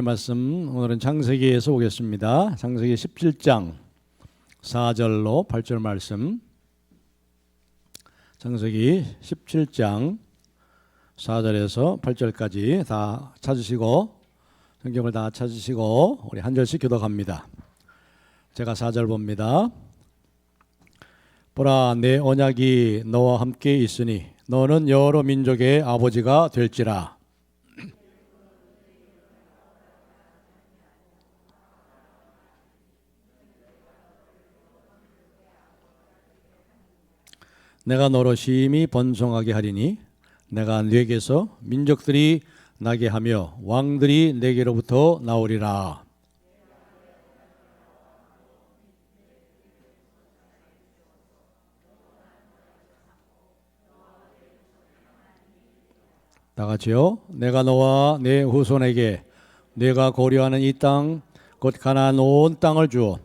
말씀 오늘은 창세기에서 보겠습니다. 창세기 17장 4절로 8절 말씀. 창세기 17장 4절에서 8절까지 다 찾으시고 성경을 다 찾으시고 우리 한 절씩 교독합니다. 제가 4절 봅니다. 보라, 내 언약이 너와 함께 있으니 너는 여러 민족의 아버지가 될지라. 내가 너로 심히 번성하게 하리니 내가 네게서 민족들이 나게 하며 왕들이 네게로부터 나오리라. 다 같이요. 내가 너와 내 후손에게 네가 고려하는 이 땅 곧 가나안 온 땅을 주어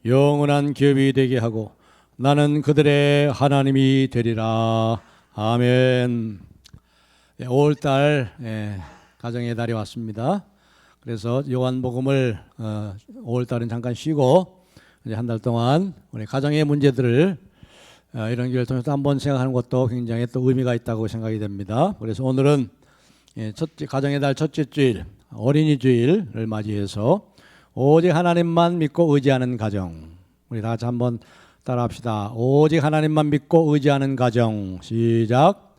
영원한 기업이 되게 하고 나는 그들의 하나님이 되리라. 아멘. 5월달 가정의 달이 왔습니다. 그래서 요한복음을 5월달은 잠깐 쉬고 이제 한 달 동안 우리 가정의 문제들을 이런 기회를 통해서 한번 생각하는 것도 굉장히 또 의미가 있다고 생각이 됩니다. 그래서 오늘은 가정의 달 첫째 주일, 어린이 주일을 맞이해서 오직 하나님만 믿고 의지하는 가정, 우리 다 같이 한번 따라합시다. 오직 하나님만 믿고 의지하는 가정. 시작.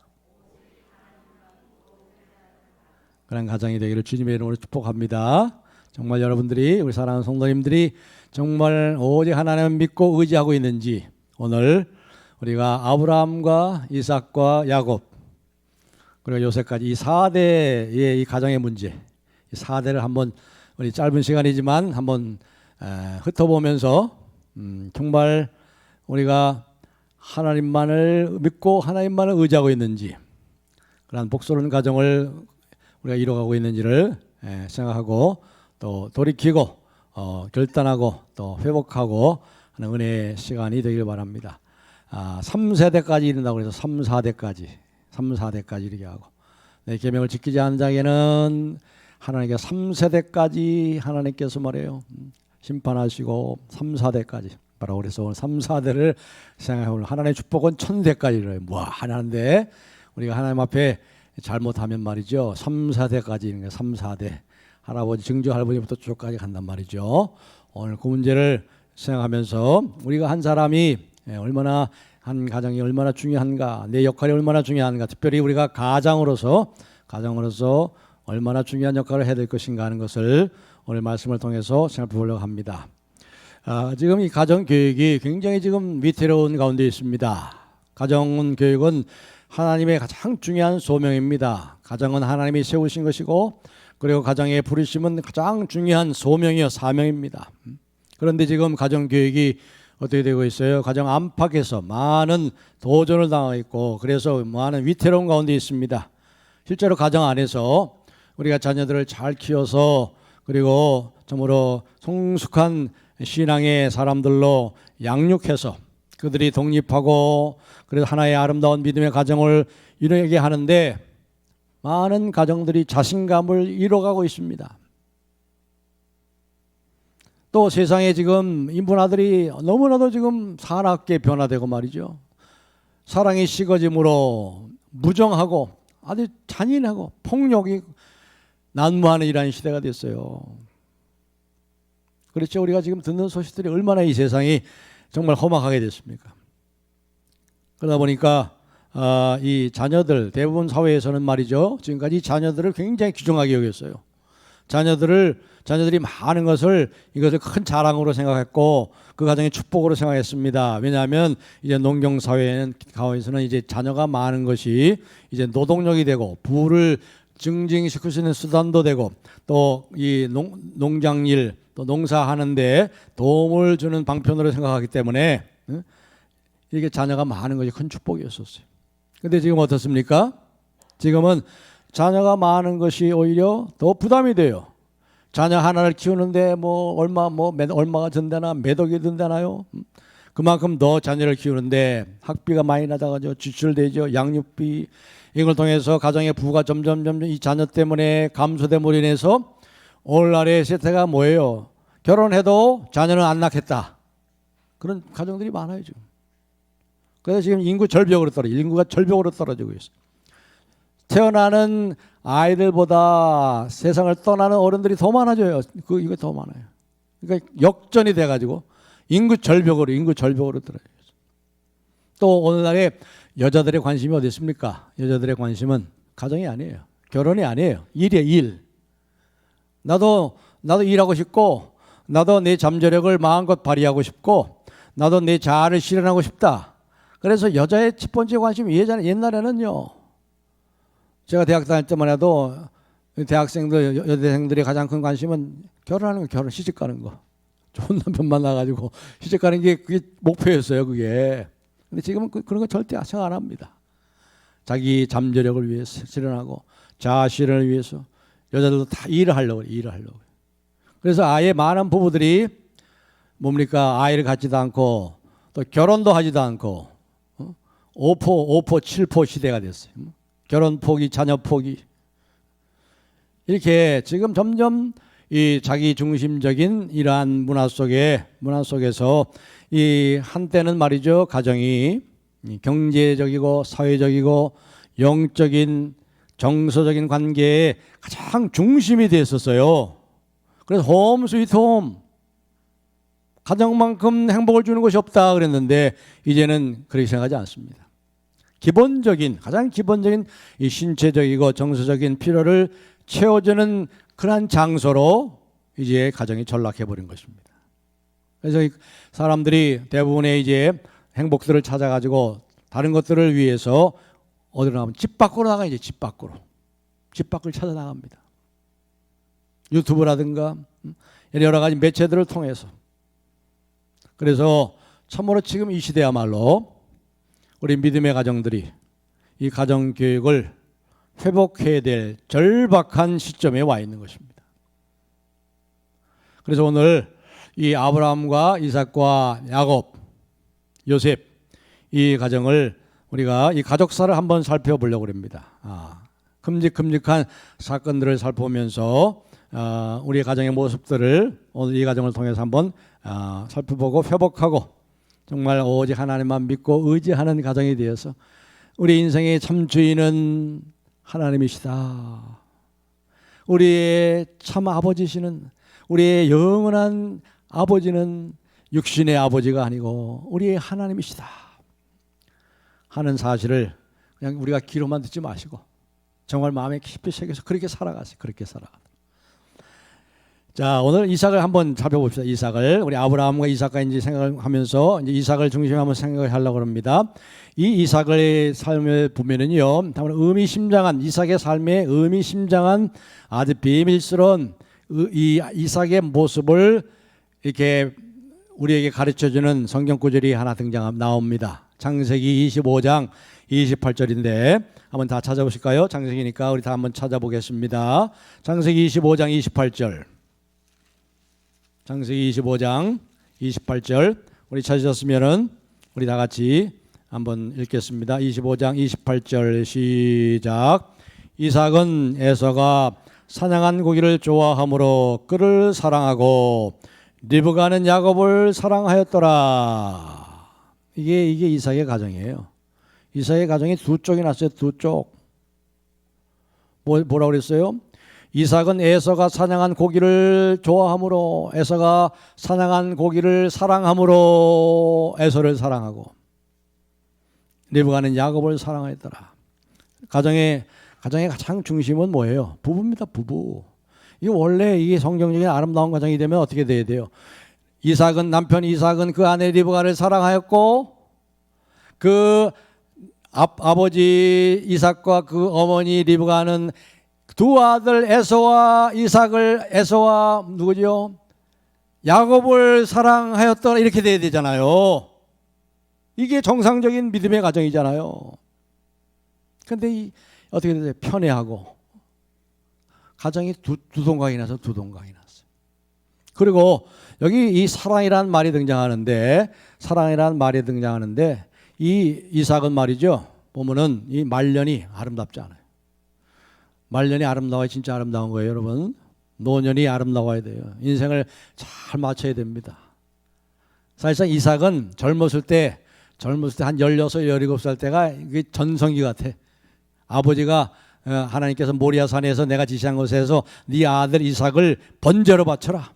그런 가정이 되기를 주님의 이름으로 축복합니다. 정말 여러분들이, 우리 사랑하는 성도님들이 정말 오직 하나님을 믿고 의지하고 있는지, 오늘 우리가 아브라함과 이삭과 야곱 그리고 요셉까지 이 4대의 이 가정의 문제, 이 4대를 한번 우리 짧은 시간이지만 한번 훑어보면서 정말 우리가 하나님만을 믿고 하나님만을 의지하고 있는지, 그러한 복스러운 가정을 우리가 이뤄가고 있는지를 생각하고 또 돌이키고 결단하고 또 회복하고 하는 은혜의 시간이 되길 바랍니다. 3세대까지 이른다고 해서 3, 4대까지 이렇게 하고, 내 계명을 지키지 않은 자에게는 하나님께 3세대까지 하나님께서 말해요, 심판하시고 3, 4대까지 바로. 그래서 오늘 3, 4대를 생각해보면 하나님의 축복은 1000대까지 이뤄요. 뭐 하나인데 우리가 하나님 앞에 잘못하면 말이죠, 3, 4대까지 이런 게 3, 4대 할아버지, 증조 할아버지부터 쭉까지 간단 말이죠. 오늘 그 문제를 생각하면서 우리가 한 사람이 얼마나, 한 가정이 얼마나 중요한가, 내 역할이 얼마나 중요한가, 특별히 우리가 가장으로서 얼마나 중요한 역할을 해야 될 것인가 하는 것을 오늘 말씀을 통해서 살펴보려고 합니다. 지금 이 가정교육이 굉장히 지금 위태로운 가운데 있습니다. 가정교육은 하나님의 가장 중요한 소명입니다. 가정은 하나님이 세우신 것이고, 그리고 가정의 부르심은 가장 중요한 소명이요 사명입니다. 그런데 지금 가정교육이 어떻게 되고 있어요? 가정 안팎에서 많은 도전을 당하고 있고, 그래서 많은 위태로운 가운데 있습니다. 실제로 가정 안에서 우리가 자녀들을 잘 키워서, 그리고 정말로 성숙한 신앙의 사람들로 양육해서 그들이 독립하고 그래서 하나의 아름다운 믿음의 가정을 이루게 하는데, 많은 가정들이 자신감을 잃어가고 있습니다. 또 세상에 지금 인문화들이 너무나도 지금 사납게 변화되고 말이죠. 사랑이 식어짐으로 무정하고 아주 잔인하고 폭력이 난무하는 이러한 시대가 됐어요. 그렇죠. 우리가 지금 듣는 소식들이 얼마나 이 세상이 정말 험악하게 됐습니까? 그러다 보니까 이 자녀들, 대부분 사회에서는 말이죠, 지금까지 자녀들을 굉장히 귀중하게 여겼어요. 자녀들이 많은 것을, 이것을 큰 자랑으로 생각했고 그 가정의 축복으로 생각했습니다. 왜냐하면 이제 농경 사회에서는 이제 자녀가 많은 것이 이제 노동력이 되고 부를 증진시킬 수 있는 수단도 되고, 또 이 농장일, 또 농사하는데 도움을 주는 방편으로 생각하기 때문에 이게 자녀가 많은 것이 큰 축복이었었어요. 근데 지금 어떻습니까? 지금은 자녀가 많은 것이 오히려 더 부담이 돼요. 자녀 하나를 키우는데 얼마가 든다나, 몇 억이 든다나요? 그만큼 더 자녀를 키우는데 학비가 많이 나다가죠. 지출되죠. 양육비, 이걸 통해서 가정의 부가 점점 이 자녀 때문에 감소됨으로 인해서 오늘날의 세태가 뭐예요? 결혼해도 자녀는 안 낳겠다. 그런 가정들이 많아요 지금. 그래서 지금 인구가 절벽으로 떨어지고 있어요. 태어나는 아이들보다 세상을 떠나는 어른들이 더 많아져요. 이거 더 많아요. 그러니까 역전이 돼가지고 인구 절벽으로 떨어져요. 또 오늘날에 여자들의 관심이 어디 있습니까? 여자들의 관심은 가정이 아니에요. 결혼이 아니에요. 일이에요, 일. 나도 일하고 싶고, 나도 내 잠재력을 마음껏 발휘하고 싶고, 나도 내 자아를 실현하고 싶다. 그래서 여자의 첫 번째 관심이 옛날에는요. 제가 대학 다닐 때만 해도 대학생들, 여대생들의 가장 큰 관심은 결혼하는 거, 시집 가는 거. 좋은 남편 만나가지고 시집 가는 게 그게 목표였어요, 그게. 근데 지금은 그런 거 절대 생각 안 합니다. 자기 잠재력을 위해서 실현하고 자아 실현을 위해서 여자들도 다 일을 하려고. 그래서 아예 많은 부부들이 뭡니까? 아이를 갖지도 않고 또 결혼도 하지도 않고 5포, 7포 시대가 됐어요. 결혼 포기, 자녀 포기. 이렇게 지금 점점 이 자기 중심적인 이러한 문화 속에서 이 한때는 말이죠. 가정이 경제적이고 사회적이고 영적인 정서적인 관계의 가장 중심이 됐었어요. 그래서 홈 스위트 홈. 가정만큼 행복을 주는 것이 없다 그랬는데 이제는 그렇게 생각하지 않습니다. 가장 기본적인 이 신체적이고 정서적인 필요를 채워주는 그러한 장소로 이제 가정이 전락해버린 것입니다. 그래서 사람들이 대부분의 이제 행복들을 찾아가지고 다른 것들을 위해서 어디로 나가면 집 밖으로 나가요. 이제 집 밖을 찾아 나갑니다. 유튜브라든가 여러 가지 매체들을 통해서. 그래서 참으로 지금 이 시대야말로 우리 믿음의 가정들이 이 가정교육을 회복해야 될 절박한 시점에 와 있는 것입니다. 그래서 오늘 이 아브라함과 이삭과 야곱, 요셉 이 가정을 우리가 이 가족사를 한번 살펴보려고 합니다. 큼직큼직한 사건들을 살펴보면서 우리 가정의 모습들을 오늘 이 가정을 통해서 한번 살펴보고 회복하고 정말 오직 하나님만 믿고 의지하는 가정이 되어서 우리 인생의 참 주인은 하나님이시다. 우리의 참 아버지시는 우리의 영원한 아버지는 육신의 아버지가 아니고 우리의 하나님이시다 하는 사실을 그냥 우리가 귀로만 듣지 마시고 정말 마음에 깊이 새겨서 그렇게 살아가세요. 그렇게 살아가. 자, 오늘 이삭을 한번 살펴봅시다. 이삭을 우리 아브라함과 이삭과 이제 생각하면서 이제 이삭을 중심으로 한번 생각을 하려고 합니다. 이 이삭의 삶을 보면은요, 의미심장한 이삭의 삶에 의미심장한 아주 비밀스러운 이 이삭의 모습을 이렇게 우리에게 가르쳐주는 성경 구절이 하나 나옵니다. 창세기 25장 28절인데 한번 다 찾아보실까요? 창세기니까 우리 다 한번 찾아보겠습니다. 창세기 25장 28절. 창세기 25장 28절 우리 찾으셨으면은 우리 다 같이 한번 읽겠습니다. 25장 28절 시작. 이삭은 에서가 사냥한 고기를 좋아하므로 그를 사랑하고 리브가는 야곱을 사랑하였더라. 이게 이삭의 가정이에요. 이삭의 가정이 두 쪽이 났어요. 두 쪽. 뭐라고 그랬어요? 이삭은 에서가 사냥한 고기를 좋아하므로 에서가 사냥한 고기를 사랑하므로 에서를 사랑하고 리브가는 야곱을 사랑했더라. 가정의 가장 중심은 뭐예요? 부부입니다. 부부. 이게 원래 이게 성경적인 아름다운 가정이 되면 어떻게 돼야 돼요? 남편 이삭은 그 아내 리브가를 사랑하였고 그 아버지 이삭과 그 어머니 리브가는 두 아들 에서와 누구죠? 야곱을 사랑하였더라. 이렇게 돼야 되잖아요. 이게 정상적인 믿음의 가정이잖아요. 그런데 어떻게 되세요? 편애하고 가정이 두 동강이 나서 두 동강이 났어요. 그리고 여기 이 사랑이라는 말이 등장하는데 이 이삭은 말이죠. 보면은 이 말년이 아름답지 않아요. 말년이 아름다워야 진짜 아름다운 거예요, 여러분. 노년이 아름다워야 돼요. 인생을 잘 맞춰야 됩니다. 사실상 이삭은 젊었을 때 한 16, 17살 때가 전성기 같아. 아버지가 하나님께서 모리아산에서 내가 지시한 곳에서 네 아들 이삭을 번제로 바쳐라.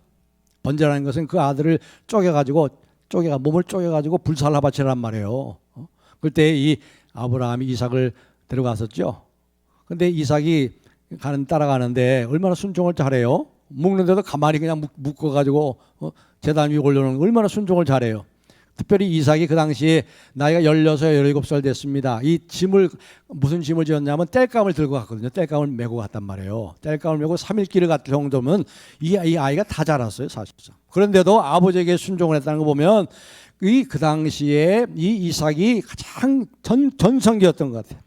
번제라는 것은 그 아들을 몸을 쪼개가지고 불살라 바치란 말이에요. 그때 이 아브라함이 이삭을 데려갔었죠. 근데 이삭이 따라가는데 얼마나 순종을 잘해요. 묶는데도 가만히 그냥 묶어가지고 제단 위에 올려놓는 얼마나 순종을 잘해요. 특별히 이삭이 그 당시에 나이가 16, 17살 됐습니다. 이 짐을 무슨 짐을 지었냐면 땔감을 들고 갔거든요. 땔감을 메고 갔단 말이에요. 땔감을 메고 3일 길을 갔을 정도면 이 아이가 다 자랐어요, 사실상. 그런데도 아버지에게 순종을 했다는 거 보면 그 당시에 이 이삭이 가장 전성기였던 것 같아요.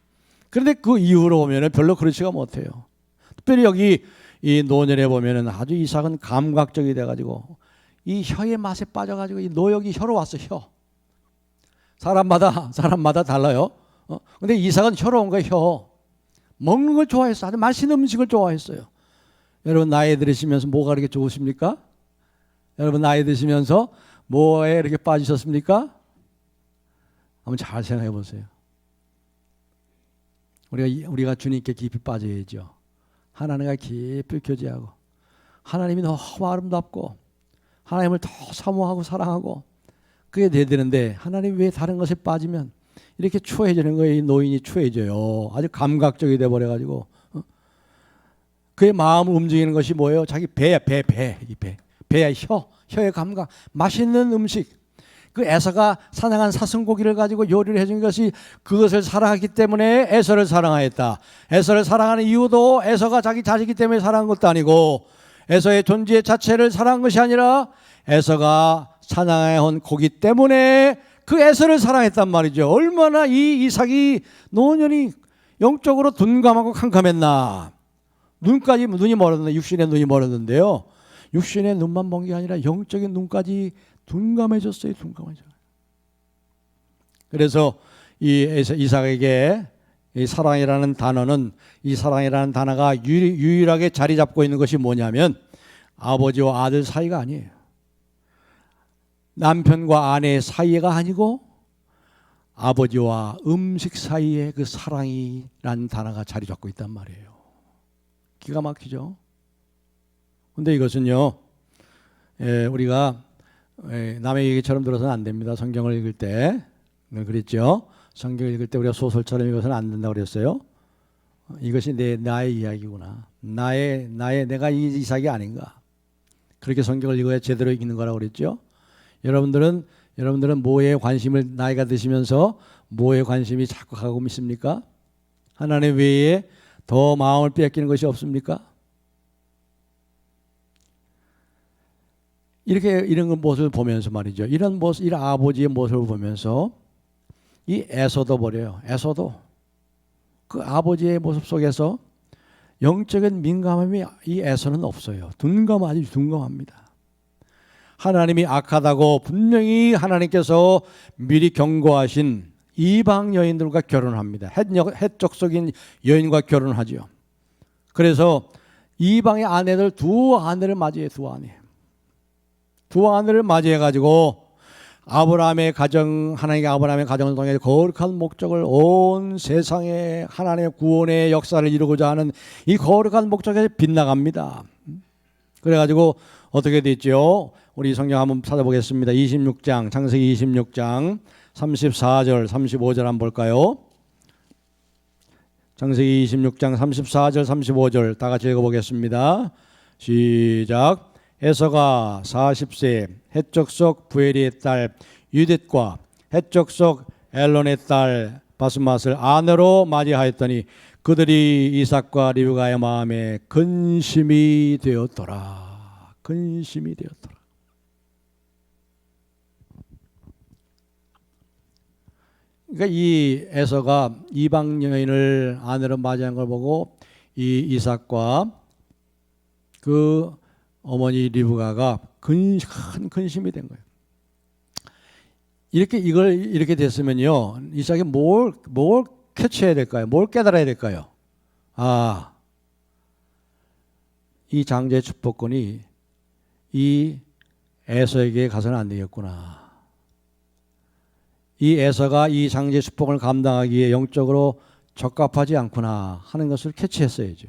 그런데 그 이후로 보면 별로 그렇지가 못해요. 특별히 여기 이 노년에 보면 아주 이삭은 감각적이 돼가지고 이 혀의 맛에 빠져가지고 이 노역이 혀로 왔어. 혀. 사람마다 달라요. 근데 이삭은 혀로 온 거예요. 혀. 먹는 걸 좋아했어. 아주 맛있는 음식을 좋아했어요. 여러분 나이 들으시면서 뭐가 그렇게 좋으십니까? 여러분 나이 드시면서 뭐에 이렇게 빠지셨습니까? 한번 잘 생각해 보세요. 우리가 주님께 깊이 빠져야죠. 하나님과 깊이 교제하고 하나님이 너무 아름답고 하나님을 더 사모하고 사랑하고 그게 돼야 되는데 하나님 왜 다른 것에 빠지면 이렇게 추해지는 거예요. 이 노인이 추해져요. 아주 감각적이 돼버려가지고 그의 마음을 움직이는 것이 뭐예요? 자기 배야. 혀의 감각. 맛있는 음식. 그 에서가 사냥한 사슴고기를 가지고 요리를 해준 것이 그것을 사랑했기 때문에 에서를 사랑하였다. 에서를 사랑하는 이유도 에서가 자기 자식이기 때문에 사랑한 것도 아니고 에서의 존재 자체를 사랑한 것이 아니라 에서가 사냥해온 고기 때문에 그 에서를 사랑했단 말이죠. 얼마나 이 이삭이 노년이 영적으로 둔감하고 캄캄했나. 눈이 멀었는데 육신의 눈이 멀었는데요. 육신의 눈만 본 게 아니라 영적인 눈까지 둔감해졌어요. 그래서 이 이삭에게 이 사랑이라는 단어는 이 사랑이라는 단어가 유일하게 자리 잡고 있는 것이 뭐냐면 아버지와 아들 사이가 아니에요. 남편과 아내 사이가 아니고 아버지와 음식 사이에 그 사랑이라는 단어가 자리 잡고 있단 말이에요. 기가 막히죠. 근데 이것은요, 우리가 남의 얘기처럼 들어서는 안 됩니다. 성경을 읽을 때 그랬죠. 성경을 읽을 때 우리가 소설처럼 읽어서는 안 된다고 그랬어요. 이것이 나의 이야기구나. 내가 이 이삭이 아닌가. 그렇게 성경을 읽어야 제대로 읽는 거라고 그랬죠. 여러분들은 뭐에 관심을 나이가 드시면서 뭐에 관심이 자꾸 가고 있습니까? 하나님 외에 더 마음을 뺏기는 것이 없습니까? 이런 모습을 보면서 말이죠. 이런 아버지의 모습을 보면서 이 에서도 버려요. 에서도 그 아버지의 모습 속에서 영적인 민감함이 이 에서는 없어요. 아주 둔감합니다. 하나님이 악하다고 분명히 하나님께서 미리 경고하신 이방 여인들과 결혼합니다. 헷족속인 여인과 결혼하죠. 그래서 이방의 아내들 두 아내를 맞이해요. 두 아내를 맞이해가지고 하나님의 아브라함의 가정을 통해 거룩한 목적을 온 세상에 하나님의 구원의 역사를 이루고자 하는 이 거룩한 목적에 빗나갑니다. 그래가지고 어떻게 됐죠? 우리 성경 한번 찾아보겠습니다. 26장, 창세기 26장 34절, 35절 한번 볼까요? 창세기 26장 34절, 35절 다 같이 읽어보겠습니다. 시작. 에서가 40세 헷족속 부엘리의 딸 유딧과 헷족속 엘론의 딸 바스맛을 아내로 맞이하였더니 그들이 이삭과 리브가의 마음에 근심이 되었더라. 그러니까 이 에서가 이방 여인을 아내로 맞이한 걸 보고 이 이삭과 그 어머니 리브가가 큰 근심이 된 거예요. 이렇게 됐으면요, 이삭이 뭘 캐치해야 될까요? 뭘 깨달아야 될까요? 이 장제의 축복권이 이 에서에게 가서는 안 되겠구나. 이 에서가 이 장제의 축복을 감당하기에 영적으로 적합하지 않구나 하는 것을 캐치했어야죠.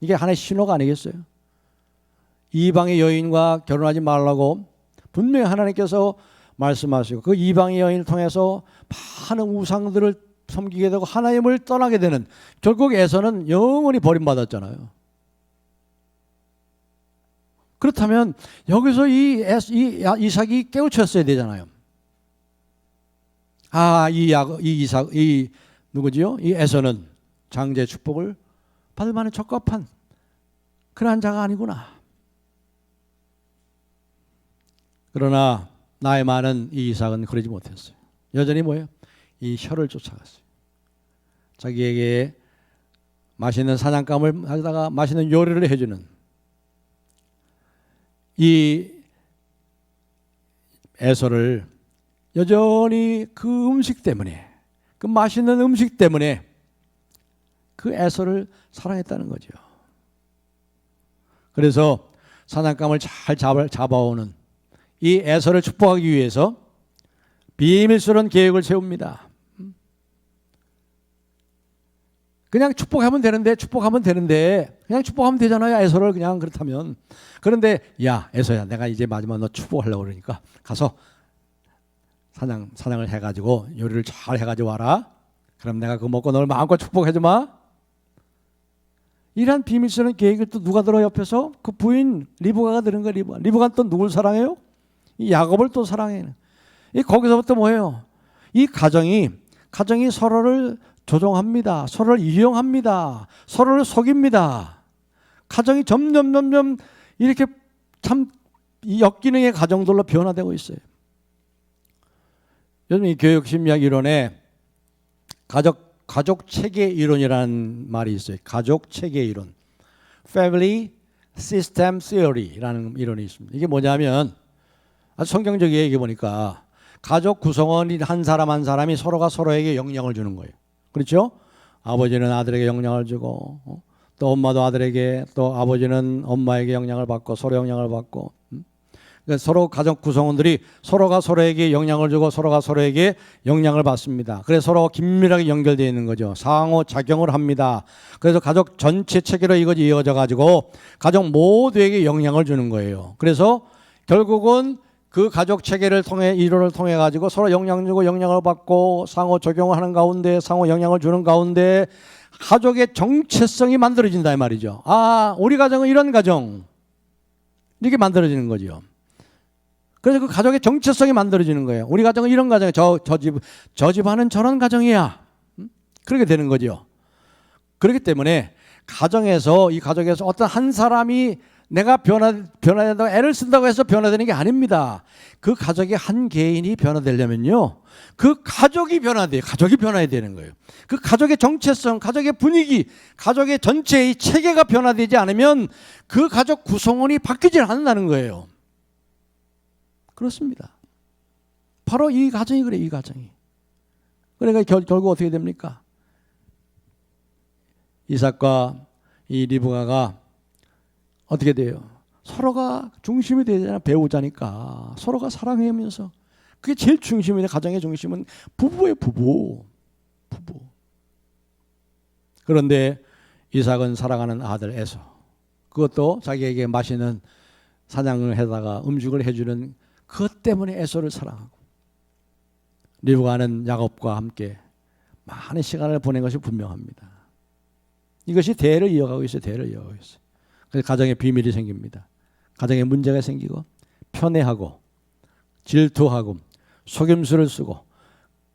이게 하나의 신호가 아니겠어요? 이방의 여인과 결혼하지 말라고 분명히 하나님께서 말씀하시고 그 이방의 여인을 통해서 많은 우상들을 섬기게 되고 하나님을 떠나게 되는, 결국 에서는 영원히 버림받았잖아요. 그렇다면 여기서 이 이삭이 깨우쳤어야 되잖아요. 이 누구지요? 이 에서는 장제의 축복을 받을 만한 적합한 그러한 자가 아니구나. 그러나 나이 많은 이 이삭은 그러지 못했어요. 여전히 뭐예요? 이 혀를 쫓아갔어요. 자기에게 맛있는 사냥감을 하다가 맛있는 요리를 해주는 이 에서를 여전히 그 음식 때문에, 그 맛있는 음식 때문에 그 에서를 사랑했다는 거죠. 그래서 사냥감을 잘 잡아오는 이 에서를 축복하기 위해서 비밀스러운 계획을 세웁니다. 그냥 축복하면 되는데 그냥 축복하면 되잖아요. 에서를 그냥 그렇다면. 그런데 야 에서야, 내가 이제 마지막 너 축복하려고 그러니까 가서 사냥을 해가지고 요리를 잘 해가지고 와라. 그럼 내가 그거 먹고 너를 마음껏 축복해주마. 이런 비밀스러운 계획을 또 누가 들어 옆에서? 그 부인 리브가가 들은 거예요. 리브가는 또 누굴 사랑해요? 이 야곱을 또 사랑해요. 거기서부터 뭐예요? 이 가정이 서로를 조종합니다. 서로를 이용합니다. 서로를 속입니다. 가정이 점점 이렇게 참 역기능의 가정들로 변화되고 있어요. 요즘 이 교육심리학 이론에 가족 체계 이론이라는 말이 있어요. 가족 체계 이론, Family System Theory라는 이론이 있습니다. 이게 뭐냐면 아주 성경적인 얘기 보니까 가족 구성원이 한 사람 한 사람이 서로가 서로에게 영향을 주는 거예요. 그렇죠? 아버지는 아들에게 영향을 주고, 또 엄마도 아들에게, 또 아버지는 엄마에게 영향을 받고, 서로 영향을 받고. 그러니까 서로 가족 구성원들이 서로가 서로에게 영향을 주고 서로가 서로에게 영향을 받습니다. 그래서 서로 긴밀하게 연결되어 있는 거죠. 상호작용을 합니다. 그래서 가족 전체 체계로 이어져 가지고 가족 모두에게 영향을 주는 거예요. 그래서 결국은 그 가족 체계를 통해, 이론을 통해 가지고 서로 영향 주고 영향을 받고 상호작용을 하는 가운데, 상호 영향을 주는 가운데 가족의 정체성이 만들어진다 이 말이죠. 우리 가정은 이런 가정, 이렇게 만들어지는 거죠. 그래서 그 가족의 정체성이 만들어지는 거예요. 우리 가정은 이런 가정이야. 저 집안은 저런 가정이야. 그렇게 되는 거죠. 그렇기 때문에 이 가족에서 어떤 한 사람이 내가 변화된다고 애를 쓴다고 해서 변화되는 게 아닙니다. 그 가족의 한 개인이 변화되려면요, 그 가족이 변화돼요. 가족이 변화해야 되는 거예요. 그 가족의 정체성, 가족의 분위기, 가족의 전체의 체계가 변화되지 않으면 그 가족 구성원이 바뀌지 않는다는 거예요. 그렇습니다. 바로 이 가정이 그래요. 이 가정이. 그러니까 결국 어떻게 됩니까? 이삭과 이 리브가가 어떻게 돼요? 서로가 중심이 되잖아. 배우자니까 서로가 사랑하면서, 그게 제일 중심이에요. 가정의 중심은 부부예요. 부부. 그런데 이삭은 사랑하는 아들 에서, 그것도 자기에게 맛있는 사냥을 해다가 음식을 해주는 그것 때문에 에서를 사랑하고, 리브가는 야곱과 함께 많은 시간을 보낸 것이 분명합니다. 이것이 대를 이어가고 있어요. 그래서 가정에 비밀이 생깁니다. 가정에 문제가 생기고, 편애하고 질투하고 속임수를 쓰고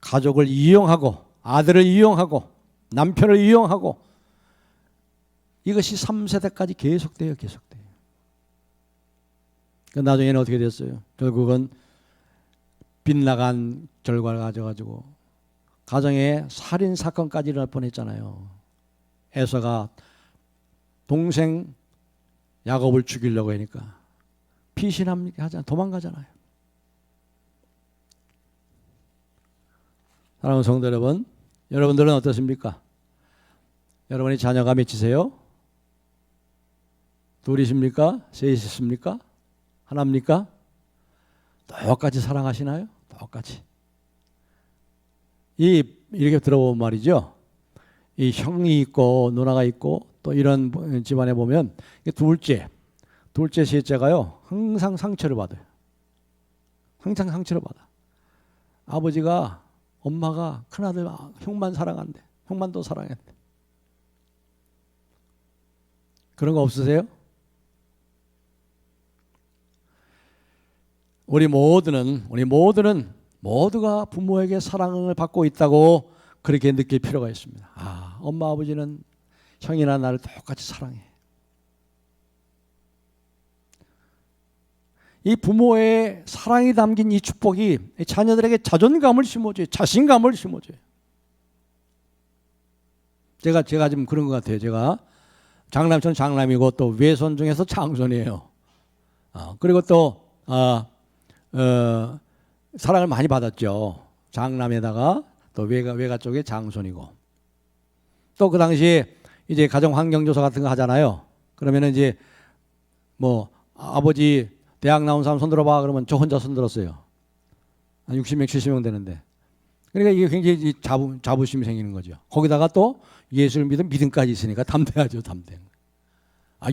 가족을 이용하고 아들을 이용하고 남편을 이용하고, 이것이 3세대까지 계속돼요. 나중에는 어떻게 됐어요? 결국은 빗나간 결과를 가져가지고 가정에 살인 사건까지 일어날 뻔했잖아요. 에서가 동생 야곱을 죽이려고 하니까 피신하잖아요. 도망가잖아요. 사랑하는 성도 여러분, 여러분들은 어떻습니까? 여러분의 자녀가 몇이세요? 둘이십니까? 셋이십니까? 하나입니까? 똑같이 사랑하시나요? 똑같이. 이렇게 들어보면 말이죠. 이 형이 있고 누나가 있고 또 이런 집안에 보면 둘째, 셋째가요 항상 상처를 받아요. 항상 상처를 받아. 아버지가 엄마가 큰아들 형만 사랑한대. 형만 더 사랑한대. 그런 거 없으세요? 우리 모두가 부모에게 사랑을 받고 있다고 그렇게 느낄 필요가 있습니다. 엄마 아버지는 형이나 나를 똑같이 사랑해. 이 부모의 사랑이 담긴 이 축복이 자녀들에게 자존감을 심어줘요. 자신감을 심어줘요. 제가 지금 그런 것 같아요. 제가 저는 장남이고 또 외손 중에서 장손이에요. 그리고 또 사랑을 많이 받았죠. 장남에다가 또 외가 쪽에 장손이고. 또 그 당시에 이제 가정 환경 조사 같은 거 하잖아요. 그러면은 이제 뭐 아버지 대학 나온 사람 손 들어봐 그러면 저 혼자 손 들었어요. 한 60명 70명 되는데. 그러니까 이게 굉장히 자부심이 생기는 거죠. 거기다가 또 예수를 믿은 믿음까지 있으니까 담대하죠. 담대.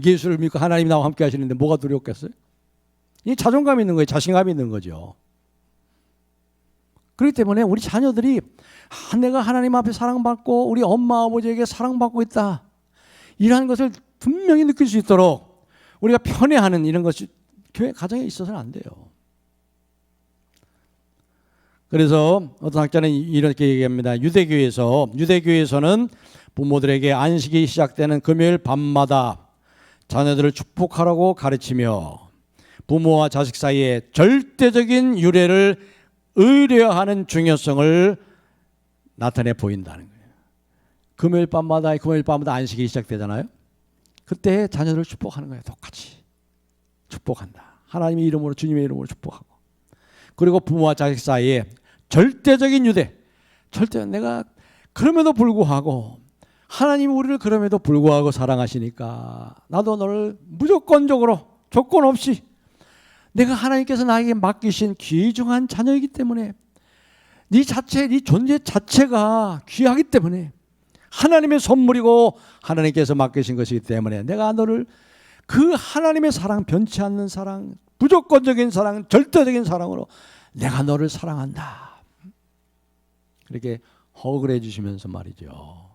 예수를 믿고 하나님이 나와 함께 하시는데 뭐가 두렵겠어요? 이 자존감이 있는 거예요. 자신감이 있는 거죠. 그렇기 때문에 우리 자녀들이 내가 하나님 앞에 사랑받고 우리 엄마 아버지에게 사랑받고 있다. 이러한 것을 분명히 느낄 수 있도록 우리가 편애하는 이런 것이 교회 가정에 있어서는 안 돼요. 그래서 어떤 학자는 이렇게 얘기합니다. 유대교에서는 부모들에게 안식이 시작되는 금요일 밤마다 자녀들을 축복하라고 가르치며 부모와 자식 사이에 절대적인 유래를 의뢰하는 중요성을 나타내 보인다는 거예요. 금요일 밤마다 안식이 시작되잖아요. 그때 자녀들을 축복하는 거예요. 똑같이 축복한다. 하나님의 이름으로 주님의 이름으로 축복하고. 그리고 부모와 자식 사이에 절대적인 유대. 내가 그럼에도 불구하고 하나님이 우리를 그럼에도 불구하고 사랑하시니까 나도 너를 무조건적으로 조건 없이 내가 하나님께서 나에게 맡기신 귀중한 자녀이기 때문에 네 존재 자체가 귀하기 때문에 하나님의 선물이고 하나님께서 맡기신 것이기 때문에 내가 너를 그 하나님의 사랑, 변치 않는 사랑, 무조건적인 사랑, 절대적인 사랑으로 내가 너를 사랑한다. 그렇게 허그를 해주시면서 말이죠.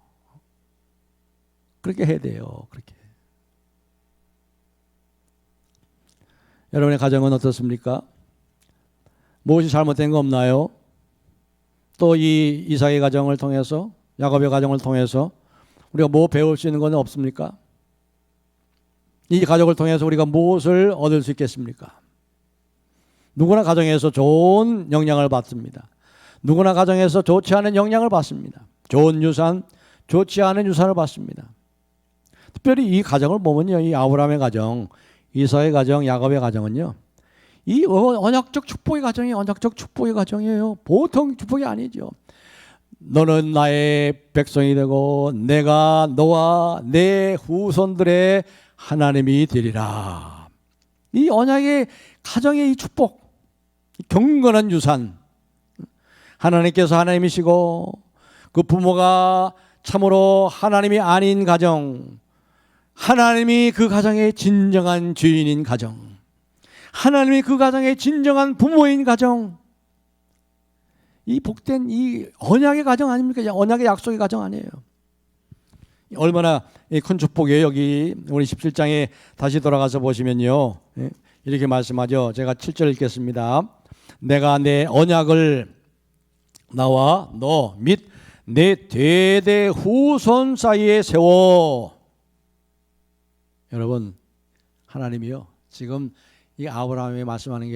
그렇게 해야 돼요. 그렇게. 여러분의 가정은 어떻습니까? 무엇이 잘못된 거 없나요? 또 이 이삭의 가정을 통해서, 야곱의 가정을 통해서 우리가 뭐 배울 수 있는 건 없습니까? 이 가족을 통해서 우리가 무엇을 얻을 수 있겠습니까? 누구나 가정에서 좋은 영향을 받습니다. 누구나 가정에서 좋지 않은 영향을 받습니다. 좋은 유산, 좋지 않은 유산을 받습니다. 특별히 이 가정을 보면요, 이 아브라함의 가정, 이삭의 가정, 야곱의 가정은요, 이 언약적 축복의 가정이 언약적 축복의 가정이에요. 보통 축복이 아니죠. 너는 나의 백성이 되고 내가 너와 내 후손들의 하나님이 되리라. 이 언약의 가정의 이 축복, 경건한 유산, 하나님께서 하나님이시고 그 부모가 참으로 하나님이 아닌 가정, 하나님이 그 가정의 진정한 주인인 가정, 하나님이 그 가정의 진정한 부모인 가정, 이 복된 이 언약의 가정 아닙니까? 언약의 약속의 가정 아니에요. 얼마나 큰 축복이에요. 여기 우리 17장에 다시 돌아가서 보시면요, 이렇게 말씀하죠. 제가 7절 읽겠습니다. 내가 내 언약을 나와 너 및 내 대대 후손 사이에 세워. 여러분, 하나님이요, 지금 이 아브라함에게 말씀하는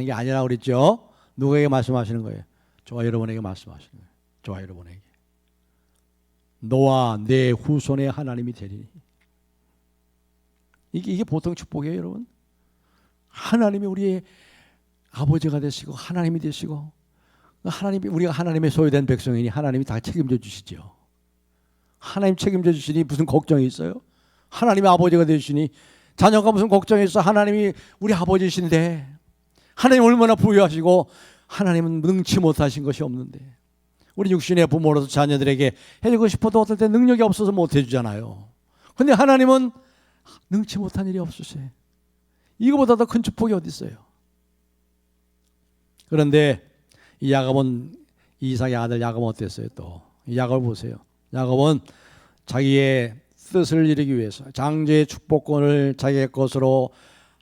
게 아니라 그랬죠. 누구에게 말씀하시는 거예요? 저와 여러분에게 말씀하시는 거예요. 저와 여러분에게. 너와 내 후손의 하나님이 되리니. 이게 보통 축복이에요, 여러분. 하나님이 우리의 아버지가 되시고 하나님이 되시고, 우리가 하나님의 소유된 백성이니 하나님이 다 책임져 주시죠. 하나님 책임져 주시니 무슨 걱정이 있어요? 하나님의 아버지가 되시니 자녀가 무슨 걱정이 있어? 하나님이 우리 아버지신데, 하나님 얼마나 부유하시고 하나님은 능치 못하신 것이 없는데, 우리 육신의 부모로서 자녀들에게 해주고 싶어도 어떨 때 능력이 없어서 못 해주잖아요. 근데 하나님은 능치 못한 일이 없으세요. 이거보다 더 큰 축복이 어디 있어요? 그런데 이 야곱은, 이삭의 아들 야곱은 어땠어요? 또 이 야곱을 보세요. 야곱은 자기의 뜻을 이루기 위해서 장제의 축복권을 자기의 것으로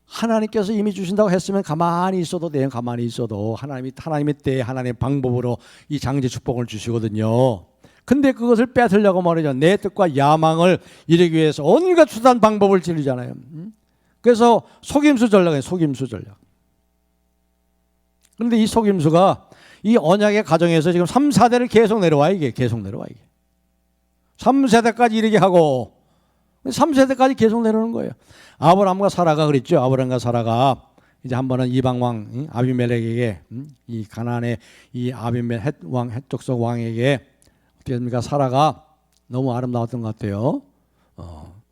하나님께서 이미 주신다고 했으면 가만히 있어도 돼요. 가만히 있어도 하나님의 때에 하나님의 방법으로 이 장제 축복을 주시거든요. 근데 그것을 뺏으려고 말이죠. 내 뜻과 야망을 이루기 위해서 온갖 수단 방법을 지르잖아요. 그래서 속임수 전략이에요. 속임수 전략. 그런데 이 속임수가 이 언약의 가정에서 지금 3, 4대를 계속 내려와, 이게. 계속 내려와, 이게. 3세대까지 이르게 하고 3세대까지 계속 내려오는 거예요. 아브라함과 사라가 그랬죠. 아브라함과 사라가 이제 한 번은 이방 왕 아비멜렉에게, 이 가나안의 이 아비멜렉 왕, 헷족속 왕에게 어떻게 됩니까? 사라가 너무 아름다웠던 것 같아요.